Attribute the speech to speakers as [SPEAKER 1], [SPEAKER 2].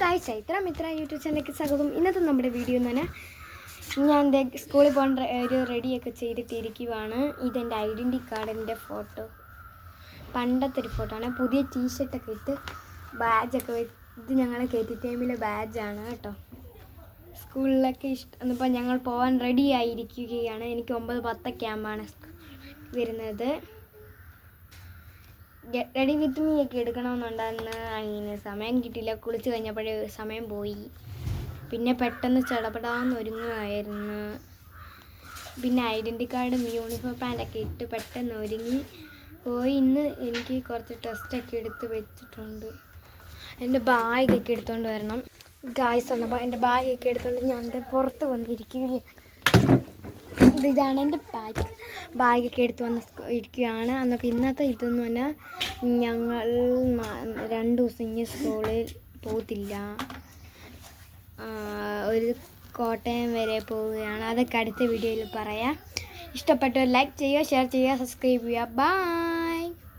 [SPEAKER 1] Guys, Chaitra Mitra YouTube ചാനലിലേക്ക് സ്വാഗതം. ഇന്നത്തെ നമ്മുടെ വീഡിയോ എന്ന് പറഞ്ഞാൽ ഞാൻ എൻ്റെ സ്കൂളിൽ പോകാൻ ഒരു റെഡിയൊക്കെ ചെയ്തിട്ടിരിക്കുവാണ്. ഇതെൻ്റെ ഐഡൻറ്റി കാർഡിൻ്റെ ഫോട്ടോ, പണ്ടത്തെ ഒരു ഫോട്ടോ ആണ്. പുതിയ ടീഷർട്ടൊക്കെ ഇട്ട് ബാഡ്ജൊക്കെ ഇത് ഞങ്ങളെ KT ബാഡ്ജാണ് കേട്ടോ. സ്കൂളിലൊക്കെ ഇപ്പം ഞങ്ങൾ പോകാൻ റെഡി ആയിരിക്കുകയാണ്. എനിക്ക് 9:10 ആകുമ്പോഴാണ് വരുന്നത്. ഗെറ്റ് റെഡി വിത്ത് മീ ഒക്കെ എടുക്കണമെന്നുണ്ടായിരുന്നു. അങ്ങനെ സമയം കിട്ടിയില്ല. കുളിച്ച് കഴിഞ്ഞപ്പോഴേ സമയം പോയി. പിന്നെ പെട്ടെന്ന് ചടപടാന്ന് ഒരുങ്ങുമായിരുന്നു. പിന്നെ ഐഡൻറ്റി കാർഡും യൂണിഫോം പാൻറ്റൊക്കെ ഇട്ട് പെട്ടെന്ന് ഒരുങ്ങി പോയി. ഇന്ന് എനിക്ക് കുറച്ച് ടെസ്റ്റൊക്കെ എടുത്ത് വെച്ചിട്ടുണ്ട്. എൻ്റെ ബാഗൊക്കെ എടുത്തുകൊണ്ട് വരണം. ഗായ്സ് വന്നപ്പോൾ എൻ്റെ ബാഗൊക്കെ എടുത്തുകൊണ്ട് ഞാൻ പുറത്ത് വന്നിരിക്കുകയാണ്. ഇതാണ് എൻ്റെ ബാഗൊക്കെ എടുത്ത് വന്ന് ഇരിക്കുകയാണ്. എന്നപ്പോൾ ഇന്നത്തെ ഇതെന്ന് പറഞ്ഞാൽ ഞങ്ങൾ 2 ദിവസം ഇനി സ്കൂളിൽ പോകത്തില്ല. ഒരു കോട്ടയം വരെ പോവുകയാണ്. അതൊക്കെ അടുത്ത വീഡിയോയിൽ പറയാം. ഇഷ്ടപ്പെട്ടവർ ലൈക്ക് ചെയ്യുക, ഷെയർ ചെയ്യുക, സബ്സ്ക്രൈബ് ചെയ്യുക. ബൈ.